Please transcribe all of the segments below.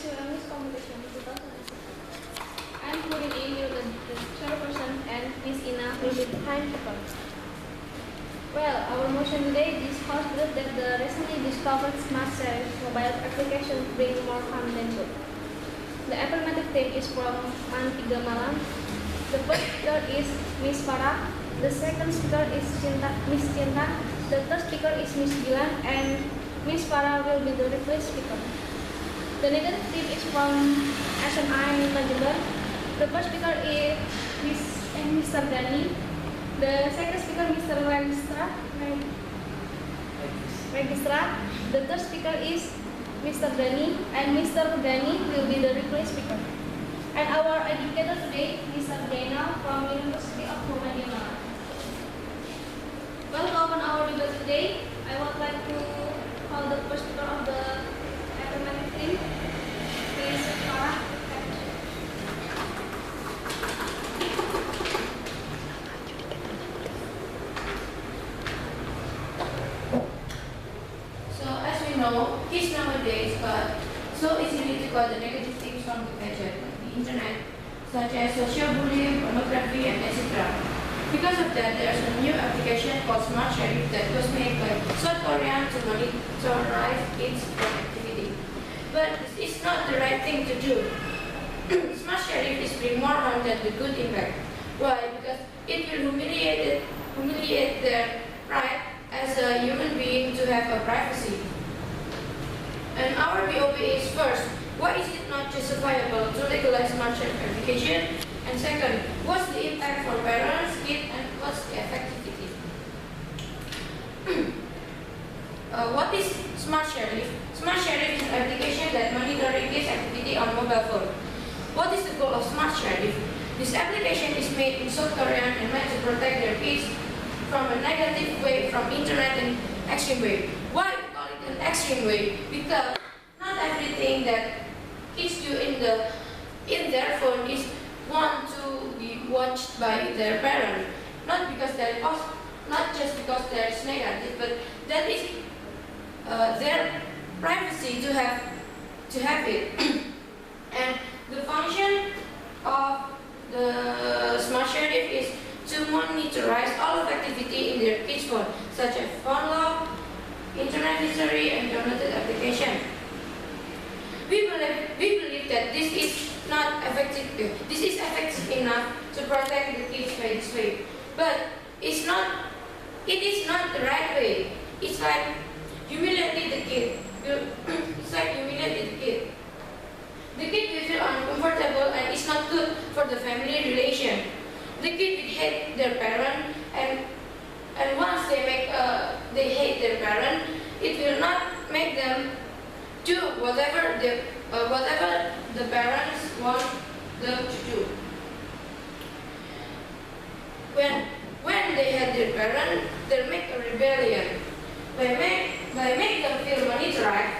to English Competition 2006. I'm putting in the chairperson and Miss Ina will be the timekeeper. Well, our motion today discusses that the recently discovered smart series mobile application bring more harm than good. The affirmative team is from Mantiga Malam. The first speaker is Miss Farah. The second speaker is Miss Cinta. The third speaker is Miss Gilan, and Miss Farah will be the replace speaker. The negative team is from SMAA A. The first speaker is Mr. Dani. The second speaker Mr. Registra. The third speaker is Mr. Dani, and Mr. Dani will be the replace speaker. And our educator today, Mr. Dana from University of Muhammadiyah. Well, to open our debate today, I would like to call the first speaker of the affirmative team, Miss Farah. So as we know, kids nowadays got so easily to got the negative things from the gadget, the internet, such as social bullying, pornography, and etc. Because of that, there's a new application called Smart Sheriff that was made by South Korea to monitorize kids' activity. But this is not the right thing to do. Smart Sheriff is bring more harm than the good impact. Why? Because it will humiliate their pride as a human being to have a privacy. And our BOP is first, why is it not justifiable to legalize smart sheriff application? And second, what's the impact for parents, kids, and what's the effectivity? What is Smart Sheriff? Smart Sheriff is an application that monitors kids' activity on mobile phone. What is the goal of Smart Sheriff? This application is made in South Korea and meant to protect their kids from a negative way from internet and extreme way. Why we call it an extreme way? Because not everything that kids do in their phone is want to be watched by their parent. Not just because there's negative, but that is their privacy to have it. And the function of the Smart Sheriff is to monitorize all of activity in their kids' phone, such as phone lock, internet history, and downloaded application. We believe that this is not effective. This is effective enough to protect the kids by this way, but it is not the right way. It's like humiliating the kid. It's like humiliating the kid. The kid will feel uncomfortable, and it's not good for the family relation. The kid will hate their parent, and once they hate their parent, it will not make them do whatever the parents want them to do. When they hate their parent, they make a rebellion. By make them feel monitored,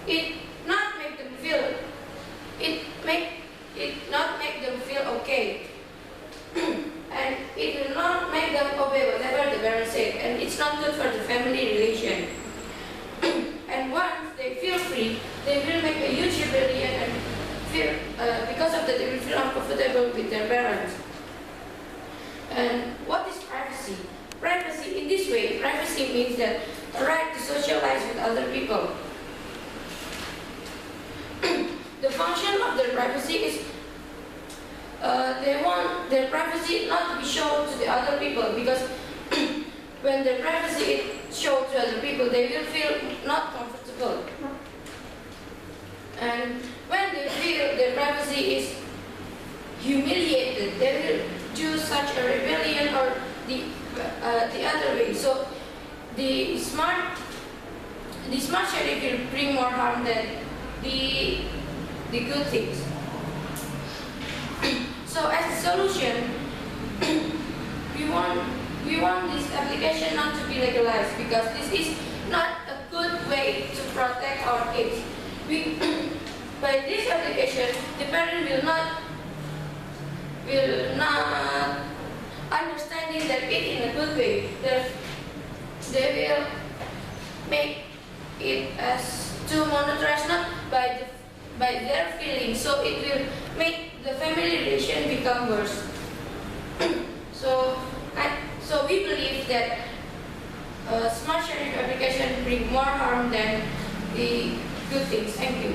it not make them feel okay. And it will not make them obey whatever the parents say, and it's not good for the family relation. And once they feel free, they will make a huge rebellion and feel, because of that they will feel uncomfortable with their parents. And what is privacy? Privacy in this way, privacy means that a right to socialize with other people. The function of their privacy is they want their privacy not to be shown to the other people, because when their privacy is shown to other people, they will feel not comfortable. And when they feel their privacy is humiliated, they will do such a rebellion or the other way. So the smart sheriff will bring more harm than the good things. So as a solution, we want this application not to be legalized, because this is not a good way to protect our kids. By this application, the parent will not understanding that it in a good way. They will make it as to monetize not by by their feelings, so it will make the family relation become worse. So we believe that smart sharing application bring more harm than the good things. Thank you.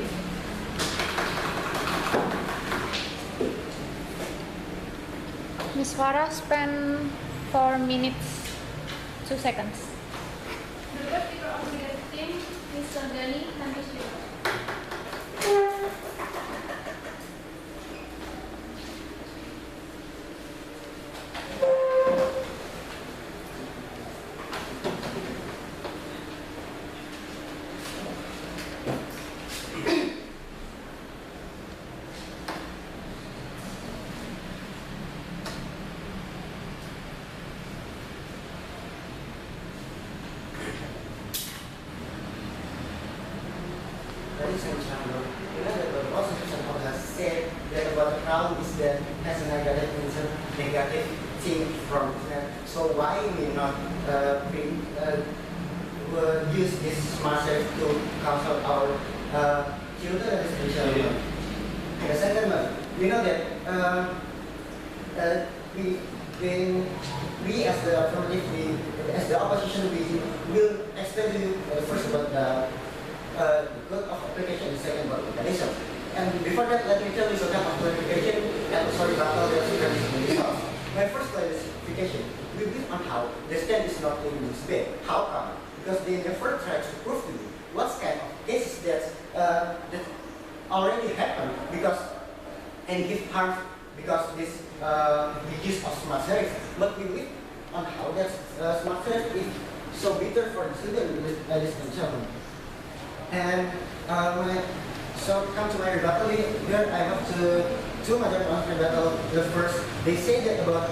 Miss Farah, spend 4 minutes 2 seconds. The first speaker of the team is Sardani Tanishwara. Ladies and gentlemen, you know that the prosecution has said that about the crowd is that has a negative thing from internet. So why we not use this smart safe to counsel our children and children? The second one, we know that we as the affirmative, as the opposition, we will explain to you first about the good of application, the second about mechanism. And before that, let me tell you some kind of clarification and sorry about the results. My first clarification, we believe on how the stand is not in this debate. How come? Because they never tried to prove to you what kind of cases that already happened because and give harm because this the use of smart serif. But we believe on how that smart serif is so bitter for the student, ladies and gentlemen. And so come to my rebuttal here. I have two major points of rebuttal. The first, they say that about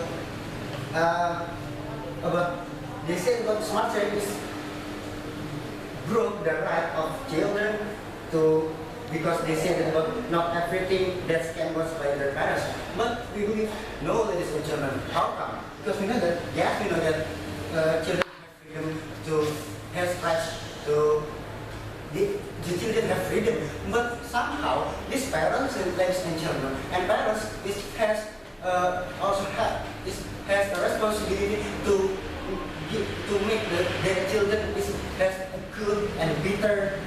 smart service broke the right of children to, because they say that about not everything that's canvassed by their parents. But we believe no, ladies and gentlemen. How come? Because we know that yes, we know that children have freedom to have rights to. The children have freedom, but somehow these parents, ladies and gentlemen, and parents has a responsibility to make their children has a good and bitter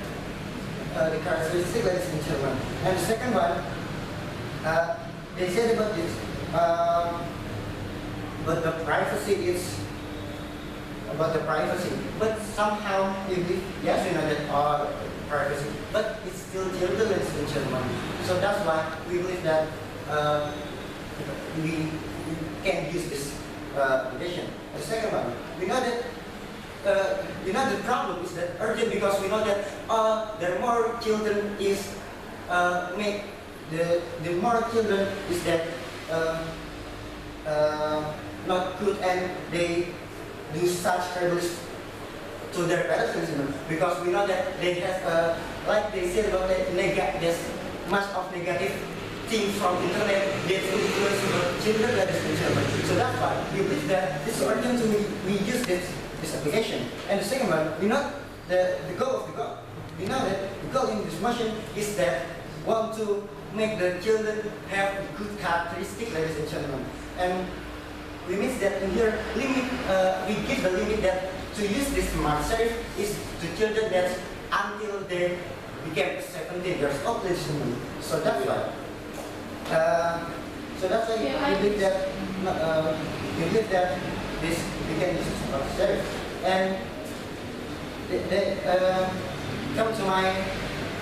the characteristic, ladies and gentlemen. And the second one, they said about this, but the privacy is. About the privacy, but somehow yes, we know that privacy, but it's still children, ladies and gentlemen. So that's why we believe that we can use this application. The second one, we know that the problem is that urgent because we know that the more children is the more children is that not good and they do such service to their parents because we know that they have like they said about that there's much of negative things from internet that influence the children, ladies and gentlemen. So that's why we believe that it's urgent to we use this application. And the second one, we know the goal of the goal. We know that the goal in this motion is that want to make the children have good characteristics, ladies and gentlemen. And we mean that in here limit, we give the limit that to use this smart safe is to children that until they became 17 years old, ladies and gentlemen. So that's why. We believe that this we can use smart safe. And they come to my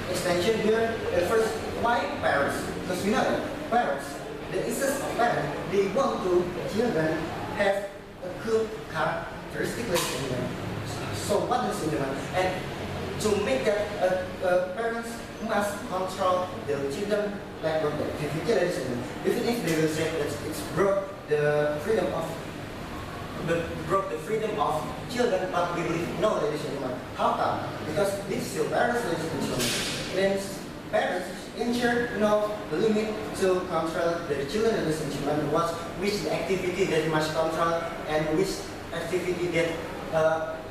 extension here. First, why parents? Because we know that parents. The instance of parents, they want to children have a good characteristic, so what is in them? And to make that parents must control their children like what the THBT, even if they will say that it's broke the freedom of children, but we believe no, ladies and gentlemen. How come? Because this is still parents, ladies and gentlemen. Then parents ensure the limit to control the children and the children, which the activity that must control and which activity that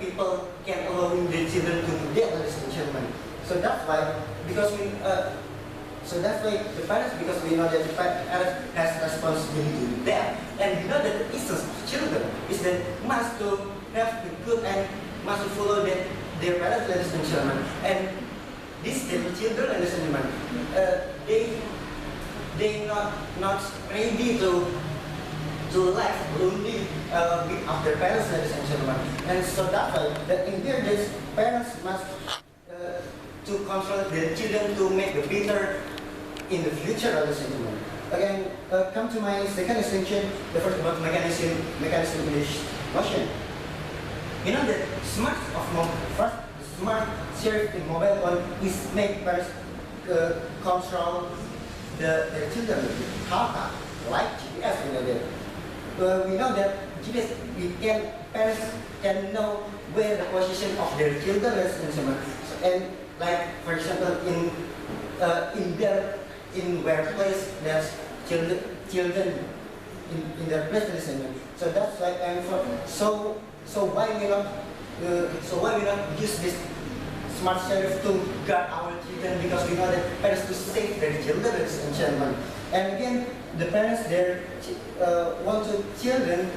people can allow the children to do that, ladies and gentlemen. So that's why, because So that's why the parents, because we know that the parents has responsibility with them, and we know that the essence of children is that must to have the good and must to follow their parents, ladies and gentlemen. And these little children, ladies and gentlemen, they not ready to live only with their parents, ladies and gentlemen. And so that's why that in their days, parents must to control their children to make the better in the future, ladies and gentlemen. Again, come to my second extension, the first about mechanism in this motion. You know that first smart sheriff in mobile phone is make parents control their children with data, like GPS. We know that GPS, parents can know where the position of their children is, and like for example in where place there's children in their place, so that's like so why we not use this smart sheriff to guard our children, because we know that parents to save their children, ladies and gentlemen. And again, the parents there want to children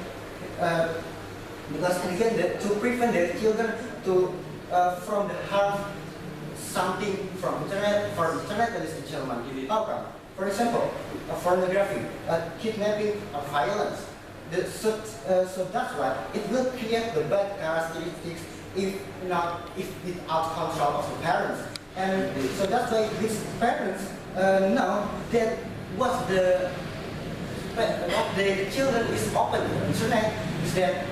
because again to prevent their children to from the harm something from internet, ladies and gentlemen. How come? For example, pornography, kidnapping, or violence. So that's why it will create the bad characteristics if without control of the parents. And so that's why these parents know that what the children is open to the internet is that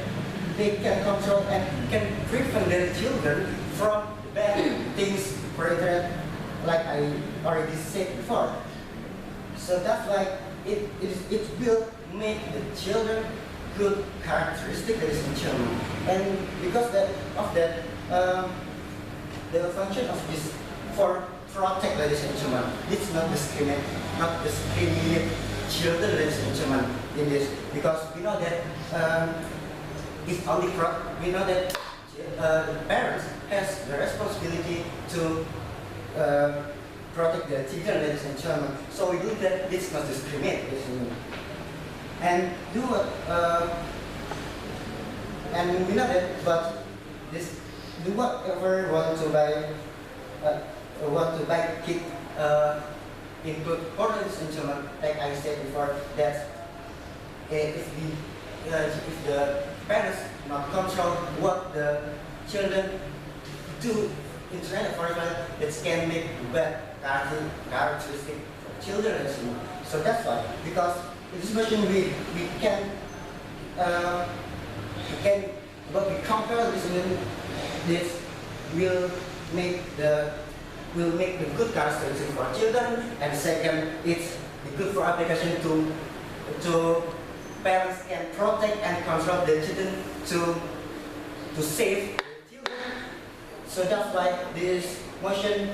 they can control and can prevent their children from bad things for internet, like I already said before. So that's why it will make the children good characteristics, ladies and gentlemen. And because of that, the function of this for protect, ladies and gentlemen, it's not discriminate children, ladies and gentlemen, in this, because we know that we know that the parents has the responsibility to protect their children, ladies and gentlemen. So we do that it's not discriminate, ladies and gentlemen. And do what and we know that, but this do whatever want to buy kid include porn, ladies and gentlemen. Like I said before, that if the parents not control what the children do internet, for example, it can make bad characteristic for children. So that's why, because in this version we can what we compare this will make the good characteristic for children, and second, it's good for application to parents can protect and control their children to save their children. So that's why this motion,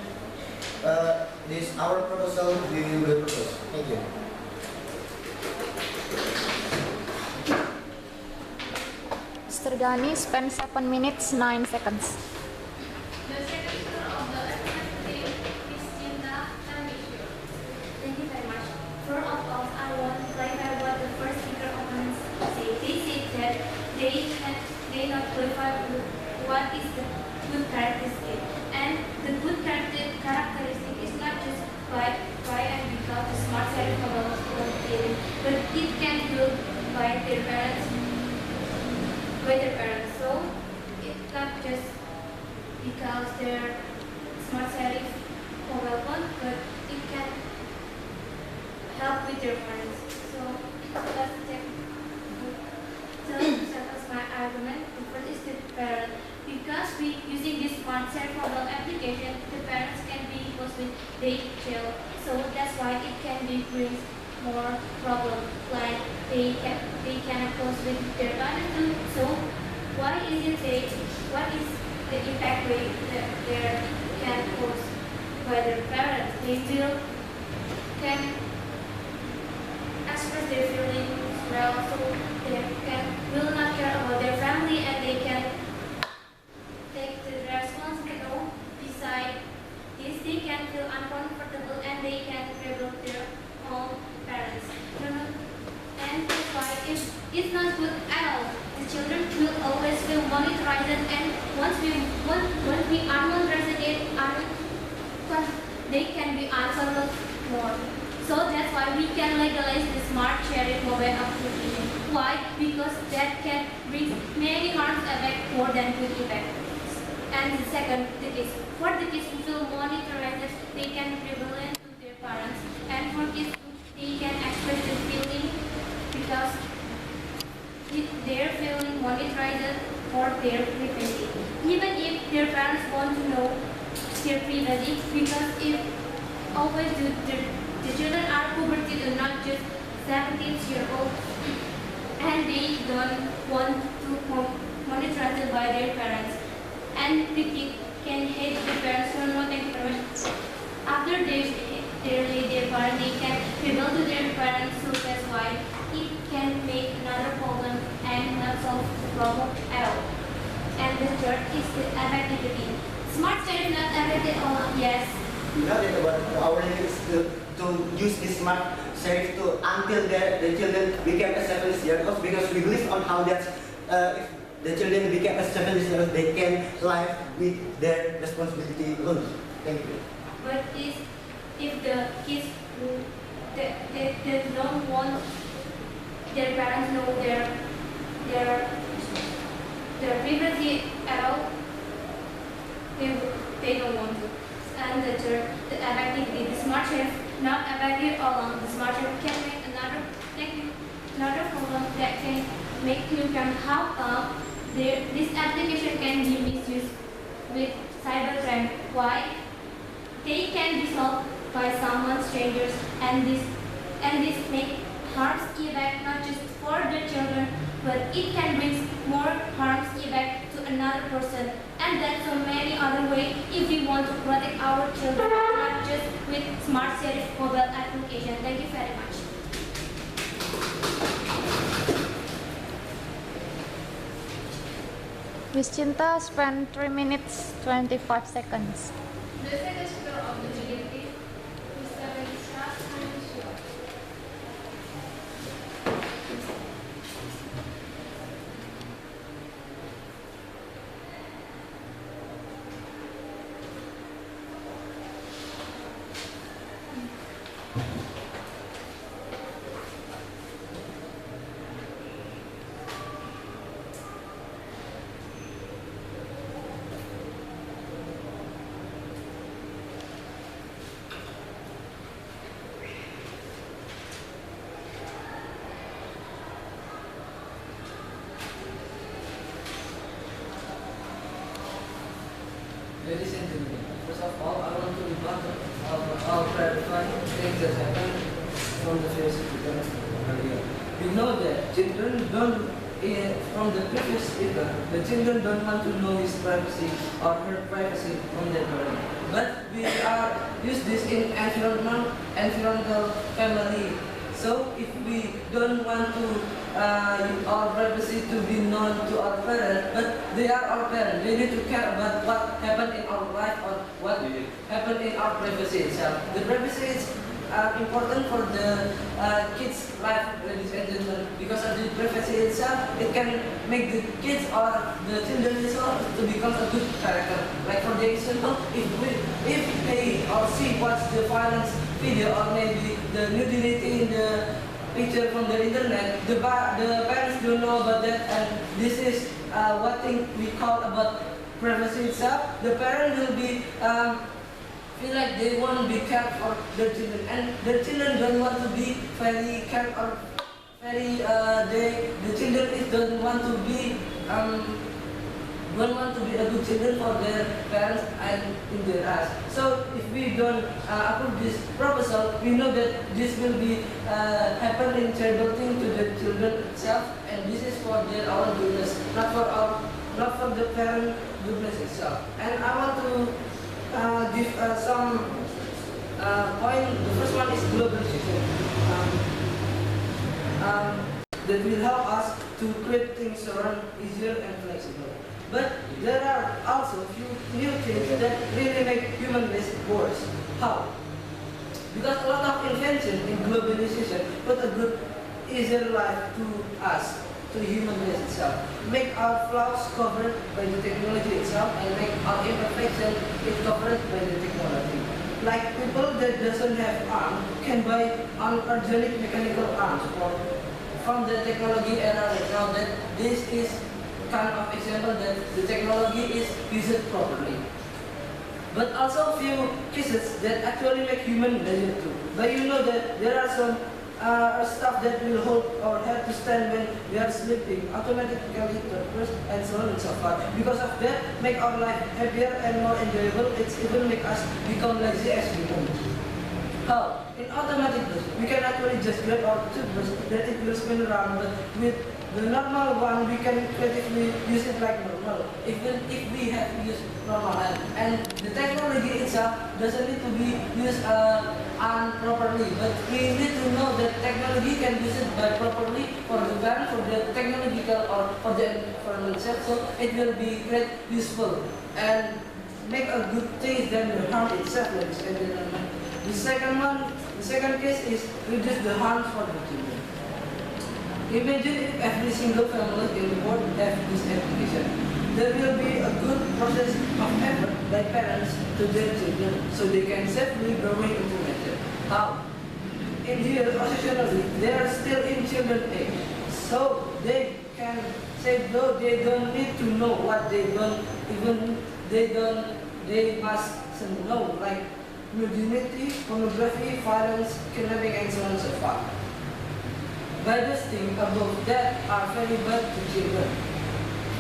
this our proposal we will propose. Thank you. Mr. Ghani, spend 7 minutes 9 seconds. The second speaker of the SMALA is Thank you very much. First of all, I want to clarify what the first speaker opponents say. They said that they not clarify what is the good characteristic, and the good characteristic is not just by and because the smart cell but it can be built by their parents. So it's not just because they're smart serif mobile phone, but it can help with their parents. So let's check to support my argument. The first is the parent. Because we using this smart serif mobile application, the parents can be close with their child. So that's why it can be brings more problem, like they can close with their parents too. So what is the impact rate that they can cause by their parents? They still can express their feelings well, so they will not care about their family, and they can take the responsibility. Besides this, they can feel uncomfortable and they can it's not good at all. The children will always feel monitored, and once we unmonitored they can be uncontrolled more. So that's why we can legalize the smart sharing mobile application. Why? Because that can bring many harms effect more than good effect. And the second, the kids. For the kids who feel monitored, they can prevalent to their parents. And for kids, they can express their feeling because they're feeling monitored for their privacy. Even if their parents want to know their privacy, because if always the children are puberty, they're not just 17-year-old, and they don't want to monitored by their parents. And the kid can hate the parents for not information. After they leave their parents, they can rebel to their parents, so that's why it can make another problem and not solve the problem at all. And the third is the effectivity. Smart study not effective alone, yes. Not yet, but our aim is to use this smart sheriff to until the children become a 7 years old, because we believe on how that if the children become a 7 years old, they can live with their responsibility alone. Thank you. But if the kids they don't want their parents know their privacy at all, they don't want to. And the third, the effectivity, the smart sheriff not effective alone. The smart sheriff can make another problem that can make you can how this application can be misused with cybercrime. Why? They can be solved by someone strangers, and this make harms effect not just for the children, but it can bring more harms effect to another person. And that's so many other ways if we want to protect our children, not just with smart sheriff mobile application. Thank you very much. Miss Cinta spent 3 minutes 25 seconds. The second speaker of the GDP, Mr. Registrar Hanishio. Ladies and gentlemen, first of all, I want to remark our clarifying things that happened from the first speaker earlier. We know that children don't, from the previous speaker, the children don't want to know his privacy or her privacy from their parent. But we are use this in environmental family. So if we don't want to our privacy to be known to our parents, but they are our parents. They need to care about what happened in our life or what happened in our privacy itself. The privacy is important for the kids' life, ladies and gentlemen, because of the privacy itself, it can make the kids or the children itself to become a good character. Like for the example, if they or see watch the violence video or maybe the nudity in the picture from the internet, the parents don't know about that, and this is what thing we call about privacy itself. The parent will be feel like they won't be cared for their children, and their children don't want to be very cared or very the children don't want to be a good children for their parents and in their eyes. So if we don't approve this proposal, we know that this will be happen in childbirthing to the children itself, and this is for their own goodness, not for the parent goodness itself. And I want to give some point. The first one is globalization. That will help us to create things around easier and flexible. But there are also few new things that really make human race worse. How? Because a lot of invention in globalization put a good easier life to us, to human race itself. Make our flaws covered by the technology itself and make our imperfection is covered by the technology. Like people that doesn't have arm can buy organic mechanical arms from the technology era right now, that this is kind of example that the technology is used properly. But also few cases that actually make human lazy too. But you know that there are some stuff that will hold our head to stand when we are sleeping, automatically first and so on and so forth. Because of that, make our life happier and more enjoyable. It's even make us become lazy as humans. How? In automatic bus, we can actually just grab our toothbrush that it will spin around, but with the normal one, we can creatively use it like normal, even if we have used normal hand. And the technology itself doesn't need to be used properly, but we need to know that technology can use it by properly for the parent, for the technological or for the environment itself, so it will be great useful and make a good thing than the harm itself, ladies and gentlemen. The second case is reduce the harm for the children. Imagine if every single family in the world have this application. There will be a good process of effort by parents to their children so they can safely growing information. How? In here, occasionally, they are still in children age. So they can say though they don't need to know what they don't even they must know, like nudity, pornography, violence, kidnapping, and so on and so forth. By those things above that are very bad to children,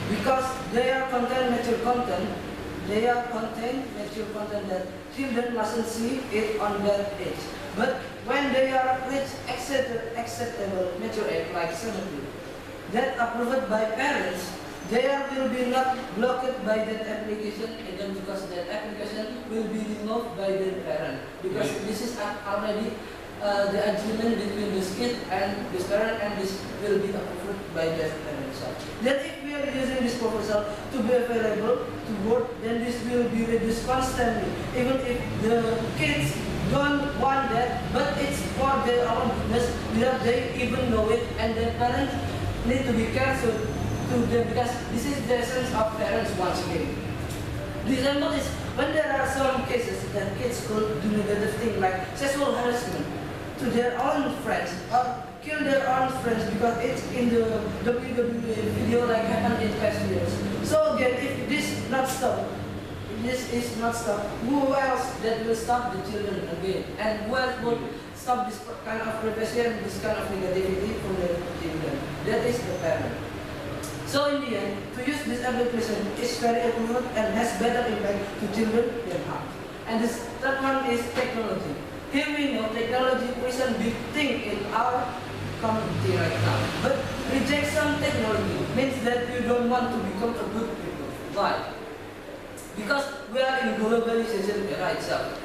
because they are contain mature content. They are contain mature content that children mustn't see it on their age. But when they are reach acceptable mature age, like 17, that approved by parents, there will be not blocked by that application, again because that application will be removed by the parent, because this is already the agreement between this kid and this parent, and this will be approved by the parent itself. Then if we are using this proposal to be available to board, then this will be reduced constantly, even if the kids don't want that, but it's for their own goodness, without they even know it, and the parents need to be careful to them, because this is the essence of parents once again. The example is when there are some cases that kids could do negative things like sexual harassment to their own friends or kill their own friends because it's in the WWE video like happened in past years. So again, if this is not stopped, who else that will stop the children again? And who else will stop this kind of repression, this kind of negativity from the children? That is the parent. So in the end, to use this application is very accurate and has better impact to children than harm. And this third one is technology. Here we know technology is a big thing in our community right now. But reject some technology means that you don't want to become a good people. Why? Because we are in globalization era itself.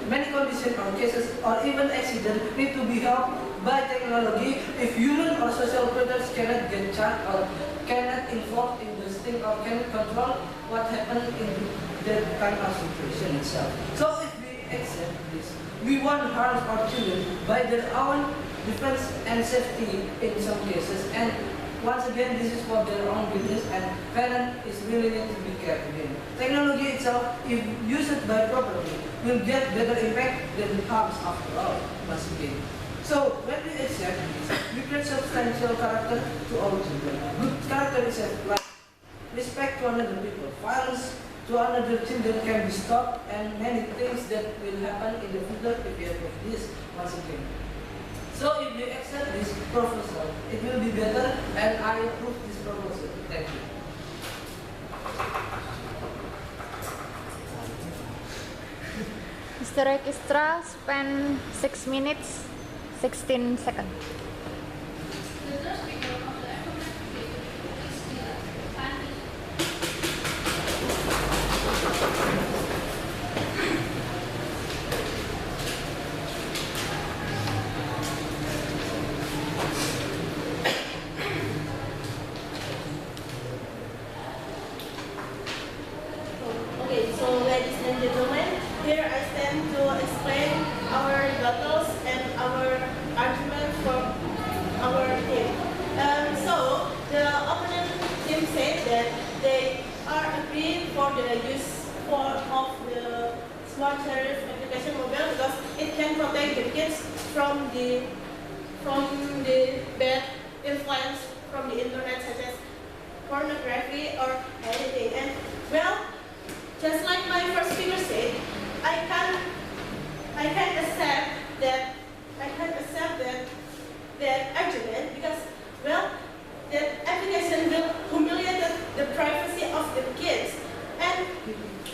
Many conditions or cases or even accidents need to be helped by technology. If human or social predators cannot get charged or cannot involved in this thing or cannot control what happened in that kind of situation itself. So if we accept this, we won't harm our children by their own defense and safety in some cases. And once again, this is for their own goodness, and parents is really need to be careful. Technology itself, if used by properly, will get better impact than harms after all, once again. So when we accept this, we create substantial character to our children. Good character is like respect to another people. Violence to another children can be stopped, and many things that will happen in the future if we approve this once again. So if you accept this proposal, it will be better, and I approve this proposal. Thank you. Mr. Registrar, spend 6 minutes, 16 seconds. The third speaker of the affirmative is Andy. Okay, so ladies and gentlemen, here I stand to explain our battles and our argument for use of the smart sheriff application mobile because it can protect the kids from the bad influence from the internet, such as pornography or anything. And well, just like my first speaker said, I can accept that argument because well, that application will humiliate the privacy of the kids, and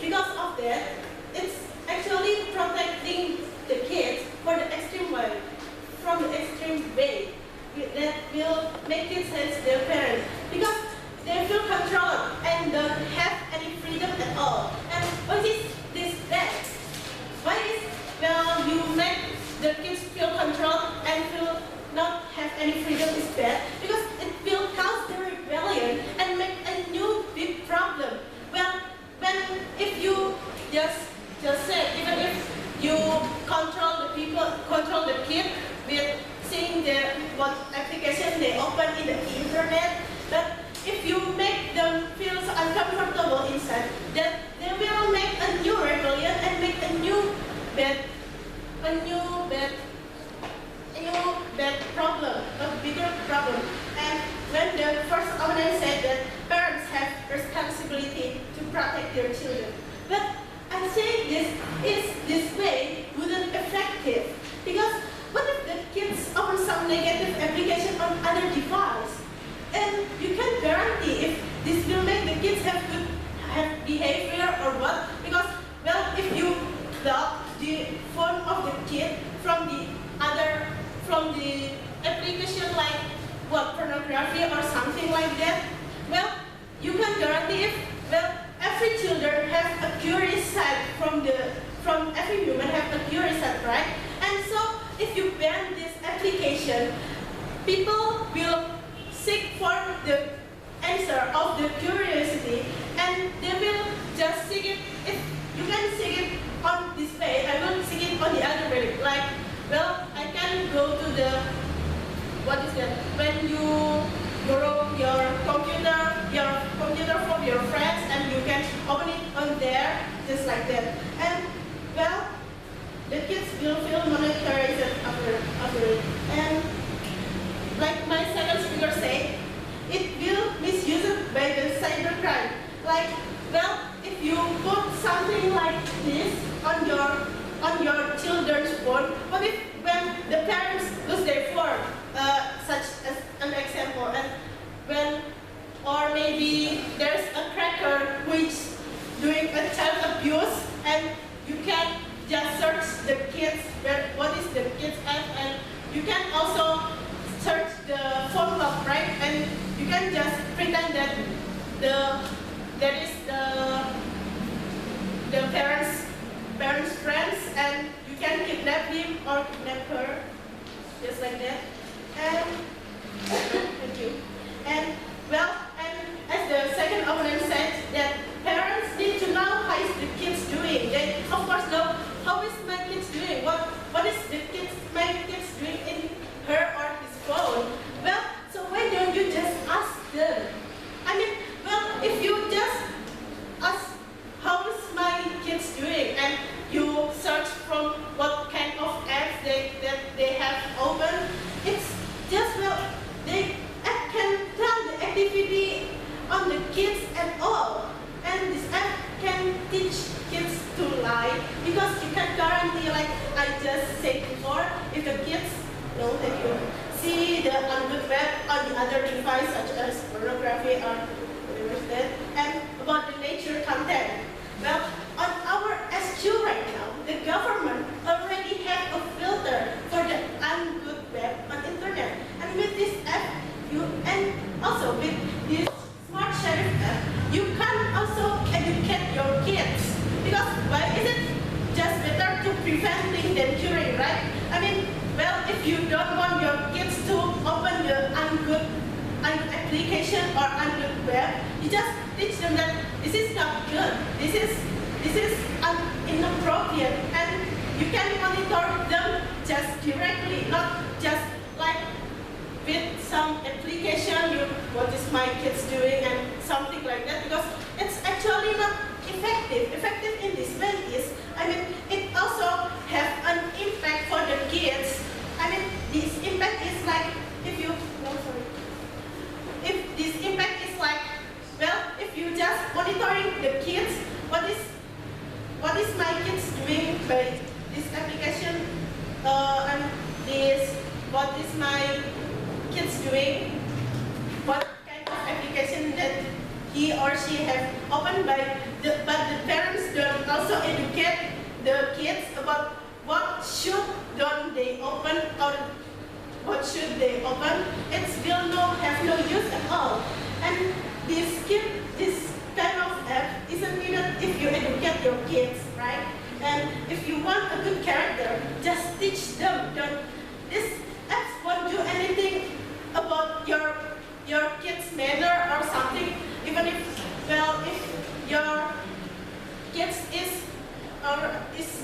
because of that, it's actually protecting the kids for the extreme way, from the extreme way that will make kids hate their parents because they feel controlled and don't have any freedom at all. And what is this bad? Why is well you make the kids feel controlled and feel not have any freedom is bad? Because it will cause the rebellion and make a new big problem. Well, if you just say, even if you control the kid with seeing what application they open in the internet, but if you make them feel so uncomfortable inside, that they will make a new rebellion and make a new bad problem, a bigger problem. And when the first opponent said that parents have responsibility to protect their children, but I say this way wouldn't effective because what if the kids open some negative application on other device, and you can guarantee if this will make the kids have good behavior or what? Because well, if you block the phone of the kid from the application like what, pornography or something like that, well, you can guarantee if well, every children have a curious side from every human have a curious side, right? And so if you ban this application, people will seek for the answer of the curiosity, and they will just seek it. If you can seek it on this way, I will seek it on the other way. Like, well, I can go to the, what is that? When you borrow your computer from your friends, and you can open it on there, just like that. And well, the kids will feel monitored after it. And like my second speaker said, it will misused by the cybercrime. Like, well, if you put something like this on your children's phone, what if when the parents lose their phone, such as an example, and when, or maybe there's a cracker which doing a child abuse, and you can just search the kids, what is the kids app, and you can also search the phone log, right? And you can just pretend that there is the parents' friends, and you can kidnap him or kidnap her, just like that. And thank you. And well, and as the second opponent said, that parents need to know how is the kids doing. They of course know how is my kids doing. What is my kids doing in her or his phone? Well, so why don't you just ask them? I mean, well, if you just ask how is my kids doing, and you search from what kind of apps that they have open, it's just, well, they can tell the activity on the kids at all. And this app can teach kids to lie, because you can guarantee, like I just said before, if the kids, no thank you, see the ungood web on the other device, such as pornography or whatever is that, and about the nature content. Well, on our SQ right now, the government already have a filter for the ungood web on internet. And with this app, and also with this smart sheriff app, you can also educate your kids. Because why is it just better to preventing than curing, right? I mean, well, if you don't want your kids to open the ungood application or ungood web, you just teach them that this is not good. This is inappropriate, and you can monitor them just directly, not just like with some application, what is my kids doing and something like that, because it's actually not Effective in this way is, I mean, it also have an impact for the kids. I mean, this impact is like, if this impact is like, well, if you just monitoring the kids, what is my kids doing by this application, and what is my kids doing, what kind of application that he or she have opened but the parents don't also educate the kids about what should don't they open or what should they open, it will have no use at all. And this kind of app isn't needed if you educate your kids, right? And if you want a good character, just teach them. This apps won't do anything about your kids' manner or something. Even if your kids is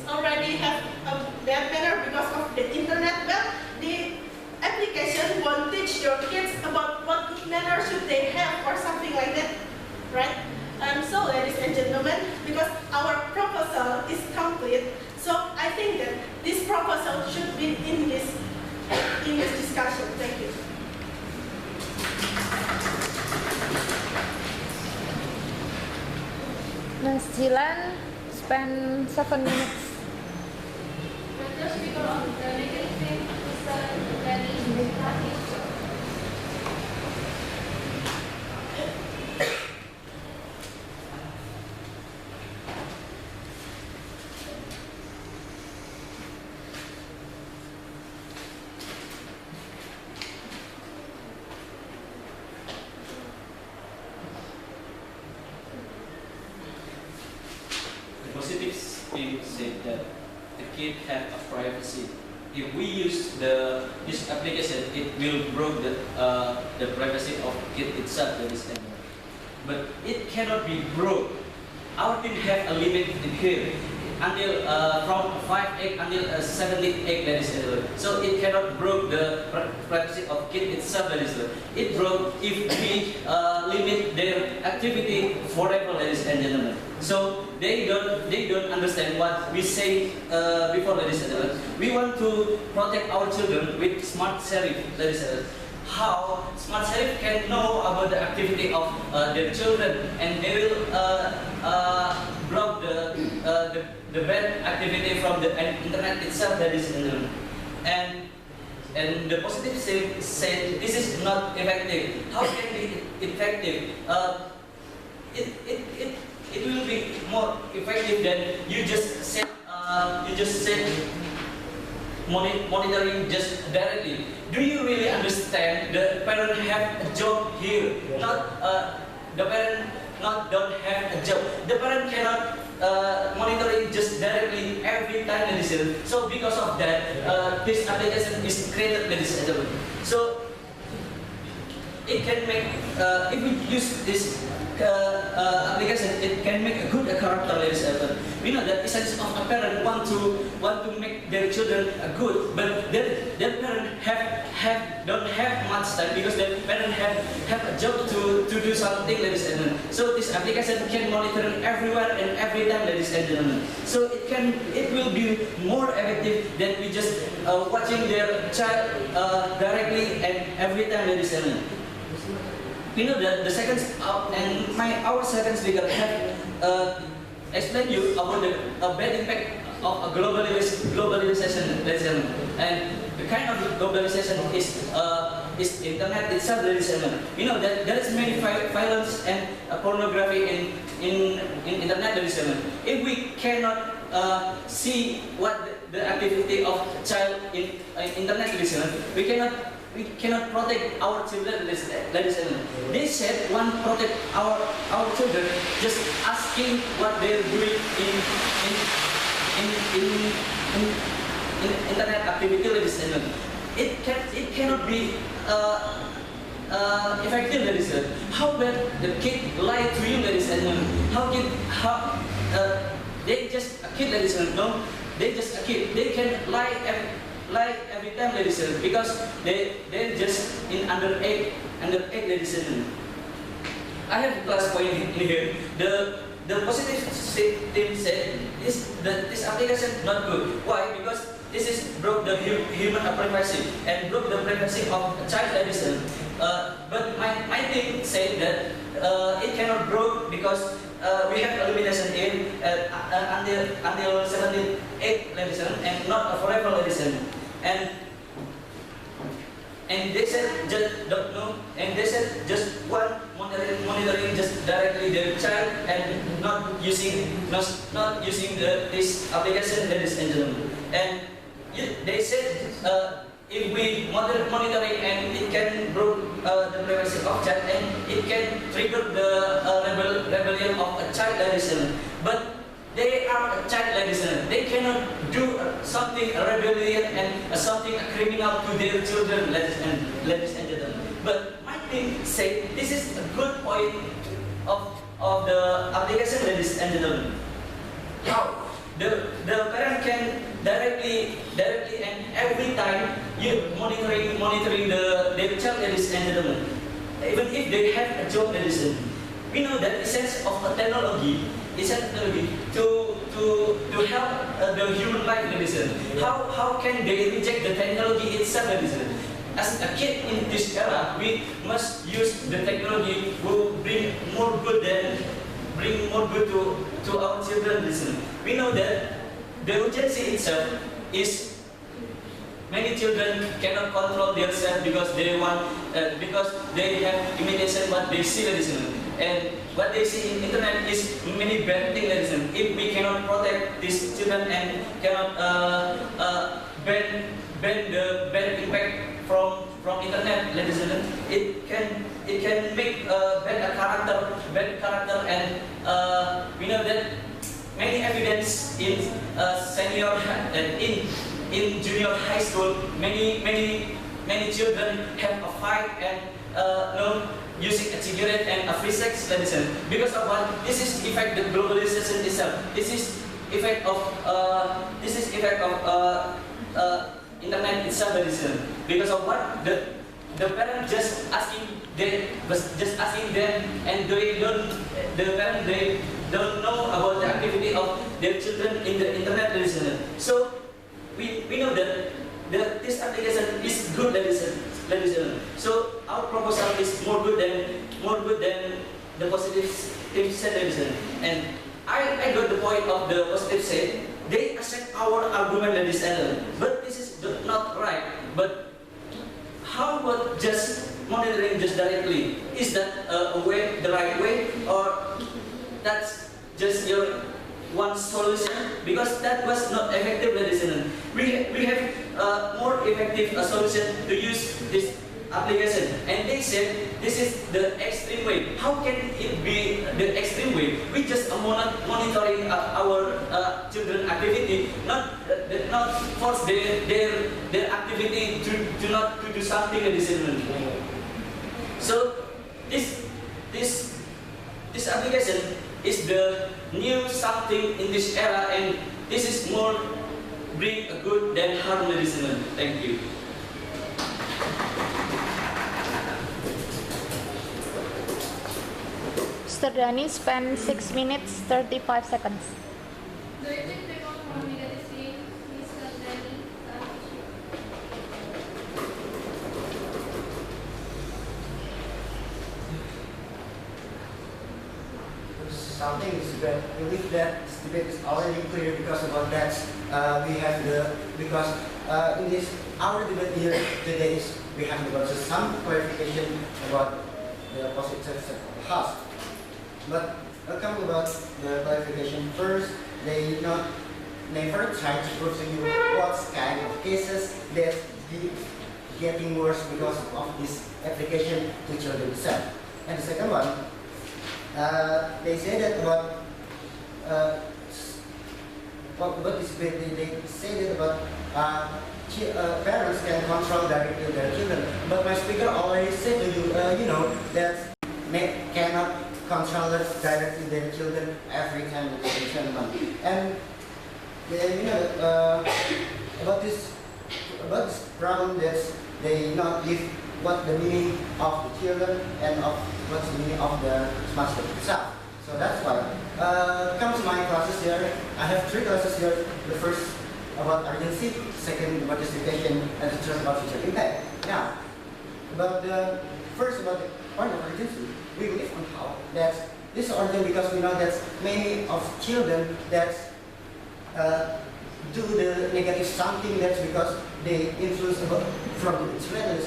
already have a bad manner because of the internet, well, the application won't teach your kids about what good manner should they have or something like that, right? So, ladies and gentlemen, because our proposal is complete, so I think that this proposal should be in this discussion. Thank you. Ms. Jilan, spend 7 minutes. The first speaker on the negative thing is Danny. Positive thing said that the kid have a privacy. If we use this application, it will break the privacy of the kid itself. But it cannot be broke. Our kid have a limit in here until from 5 egg until 70 egg. So it cannot break the privacy of kid itself. It broke if we limit their activity forever, ladies and gentlemen. So they don't understand what we say before, ladies and gentlemen. We want to protect our children with smart serif, ladies and gentlemen. How smart serif can know about the activity of their children, and they will block the bad activity from the internet itself, ladies and gentlemen. And the positive said this is not effective. How can it be effective? It will be more effective than you just set monitoring just directly. Do you really understand the parent have a job here? Not the parent don't have a job. The parent cannot monitoring just directly every time, ladies and gentlemen. So because of that, this application is created, ladies and gentlemen. So it can make if we use this application, it can make a good character, ladies and gentlemen. We know that essence of a parent want to make their children good, but their parent don't have much time because their parent have a job to do something, ladies and gentlemen. So this application can monitor everywhere and every time, ladies and gentlemen. So it will be more effective than we just watching their child directly and every time, ladies and gentlemen. We know that the second and our second speaker have explained you about the bad impact of a globalization, ladies and gentlemen. And the kind of globalization is internet itself, ladies and gentlemen. You know that there is many violence and pornography in internet, ladies and gentlemen. If we cannot see what the activity of child in internet, ladies and gentlemen, we cannot protect our children, ladies and gentlemen. They said one protect our children just asking what they're doing in internet activity, ladies and gentlemen. It cannot be effective, ladies and gentlemen. How bad the kid lie to you, ladies and gentlemen? They just a kid, ladies and gentlemen. No, they just a kid. They can lie every time, ladies and gentlemen, because they're just in under eight, ladies and gentlemen. I have a plus point in here. the positive team said this application not good. Why? Because this is broke the human privacy and broke the privacy of child edition. But my team said that it cannot broke because we have a limitation in until 17.8 edition and not a forever edition. And they said just don't know, and they said just one monitoring just directly the child and not using this application, ladies and gentlemen. And they said if we monitoring and it can broke the privacy of child and it can trigger the rebellion of a child, ladies and gentlemen. But they are a child, ladies and gentlemen. They cannot do something rebellion and something criminal to their children, ladies and gentlemen. But my team say this is a good point of the application, ladies and gentlemen. How the parent can directly and every time you monitoring their child, ladies and gentlemen. Even if they have a job, ladies and gentlemen. We know that essence of a technology is a technology to help the human life, ladies and gentlemen. How can they reject the technology itself, ladies and gentlemen? As a kid in this era, we must use the technology to bring more good to our children, ladies and gentlemen. We know that the urgency itself is many children cannot control themselves because they have imitation what they see, ladies and gentlemen. And what they see in internet is many bad things, ladies and gentlemen. If we cannot protect these children and cannot ban the bad impact from internet, ladies and gentlemen, it can make bad character and we know that many evidence in senior and in junior high school, many children have a fight and using a cigarette and a free sex, ladies and gentlemen. Because of what? This is effect of globalization itself. This is effect of internet itself, ladies and gentlemen. Because of what? The parent just asking them, and the parent they don't know about the activity of their children in the internet, ladies and gentlemen. So we know that this application is good, ladies and gentlemen. So our proposal is more good than the positive said, ladies and gentlemen. And I got the point of the positive said. They accept our argument, ladies and gentlemen. But this is not right. But how about just monitoring just directly? Is that the right way, or that's just your one solution? Because that was not effective, ladies and gentlemen. We have more effective solution to use this application, and they said this is the extreme way. How can it be the extreme way? We just monitoring our children activity, not force their activity to not to do something, ladies and gentlemen. So this application is the new something in this era, and this is more bring a good than harm, ladies and gentlemen. Thank you. Mr. Dhani spent 6 minutes 35 seconds. Do you think they want more negative Mr. Dhani? Something is that I believe that this debate is already clear because about that we have in this our debate here today is we have about some clarification about the positive of the house. But welcome about the clarification. First, they never try to prove to you what kind of cases that getting worse because of this application to children itself. And the second one, they say that about this, they say that about parents can control directly their children. But my speaker already said to you, that cannot control directly their children every time they turn on. And about this problem that they not give what the meaning of the children and of what's the meaning of the smart itself. So that's why. Come to my classes here. I have 3 classes here. The first about urgency, second about justification, and the third about future impact. Now, about the first about the point of urgency, we believe on how that this is urgent because we know that many of children that do the negative something that's because they influence about from the internet and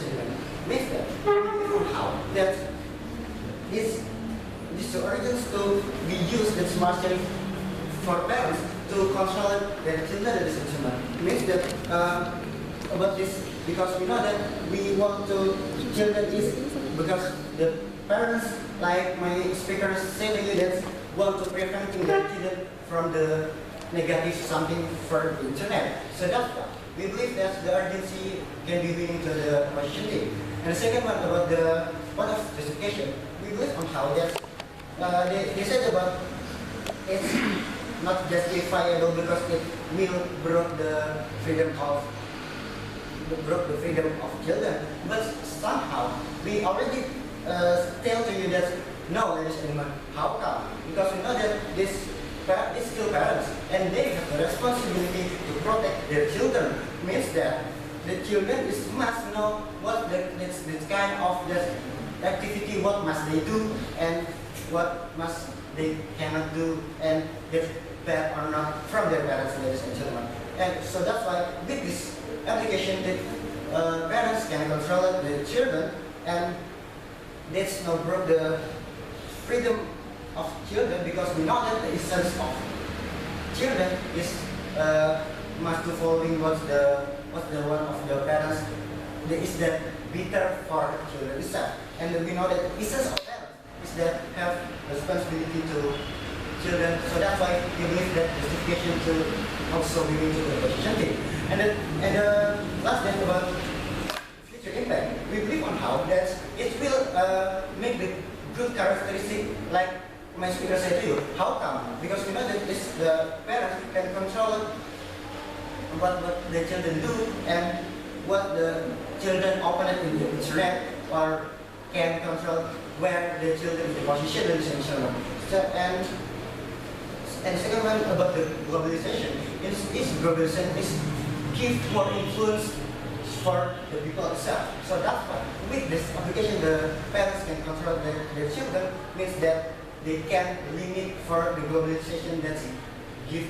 means that we believe on how that this urgent to be used that smart sharing for parents to control their children and children. Means that about this because we know that we want to children is because the parents like my speakers say to you that want to prevent their children from the negative something for the internet. So that's why we believe that the urgency can be winning to the question D. And the second one about the point of justification, we believe on how that they said about it's not justifiable because it will broke the freedom of children. But somehow we already tell to you that no, ladies and gentlemen, how come? Because we know that this still parents and they have the responsibility to protect their children. Means that the children must know what this kind of this activity, what must they do and what must they cannot do, and if bad or not from their parents, ladies and gentlemen. And so that's why with this application, the parents can control the children, and that's not broke the freedom of children because we know that the essence of children is must to following what's the one of the parents is that better for children itself, and we know that essence of parents is that have responsibility to children. So that's why we believe that justification to also be into the question thing. And the last thing about future impact, we believe on how that it will make the good characteristic like my speaker said to you. How come? Because we know that the parents can control what the children do and what the children open it in the internet, or can control where the children is the position and children. So, and the second one about the globalization is globalization is give more influence for the people itself. So that's why with this application the parents can control their children, means that they can limit for the globalization that give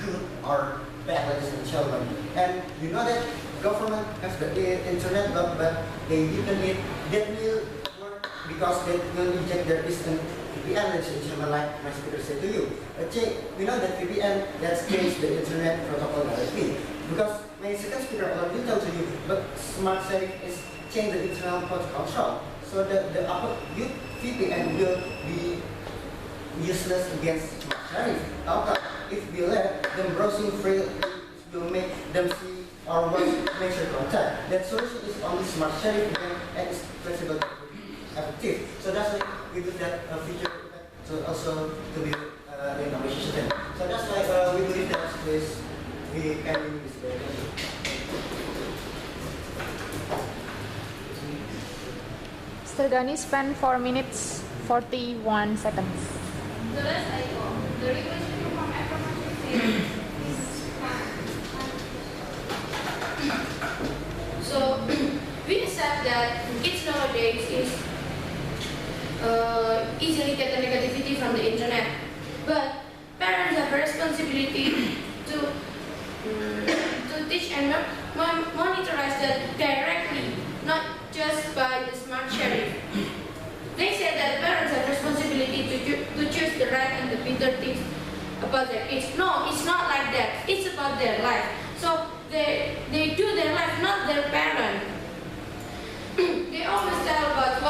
good or bad ladies and children. And you know that government has the internet, but they didn't need that will work because they will inject their distance VPN ladies and children, like my speaker said to you. We know that VPN that's changed the internet protocol directly. Because my second speaker already told to you, but smart sharing is change the internal port control. So the upper VPN will be useless against smart sharing. However, if we let them browsing free, it will make them see our make sure contact. That solution is only smart sharing and is flexible and effective. So that's why we do that feature. So also to be the information system. So that's why we believe that this we can use this. Mr. Gani spent 4 minutes 41 seconds. The last icon, the request to perform affirmative So we accept that kids nowadays is easily get the negativity from the internet, but parents have a responsibility to teach and monitorize that directly, not just by the smart sharing. They say that parents have responsibility to choose the right and the better things about their kids. No, it's not like that. It's about their life. So they do their life, not their parent. They always tell about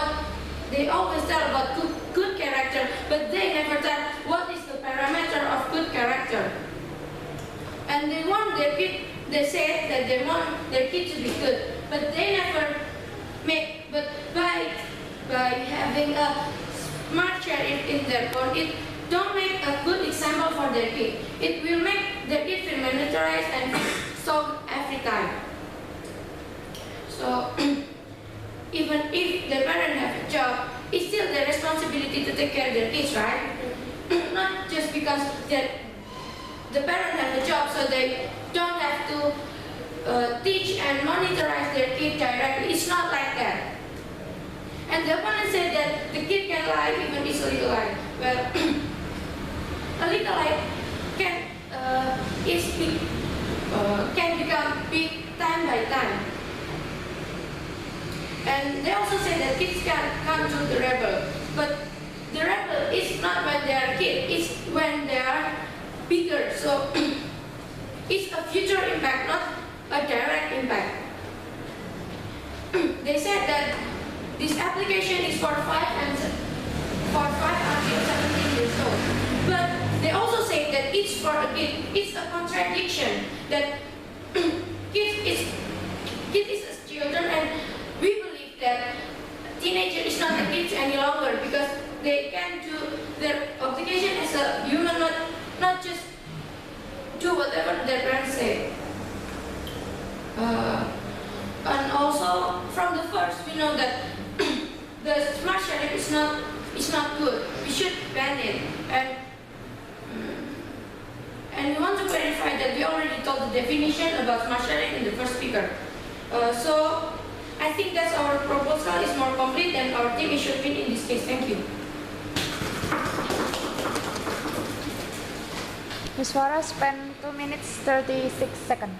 good character, but they never tell what is the parameter of good character. And they want their kid. They say that they want their kid to be good, but they never make. But by having a smart share in their phone, it don't make a good example for their kid. It will make their kid feel monitorized and solved every time. So even if the parent have a job, it's still their responsibility to take care of their kids, right? not just because that the parent has a job, so they don't have to teach and monitorize their kid directly. It's not like that. And the opponent said that the kid can lie even is a little lie. Well, a little lie can can become big time by time. And they also say that kids can't do the rebel, but the rebel is not when they are kids, it's when they are bigger. So it's a future impact, not a direct impact. They said that this application is for 5 until 17 years old. But they also say that it's for a kid. It's a contradiction that kids is as children, and we believe that teenager is not a kid any longer because they can do their obligation as a human, not just do whatever their parents say. And also from the first we know that the smart sharing is not good. We should ban it, and we want to clarify that we already told the definition about smart sharing in the first speaker. So I think that's our proposal is more complete and our team should win in this case. Thank you. Ms. Farah, spend 2 minutes 36 seconds.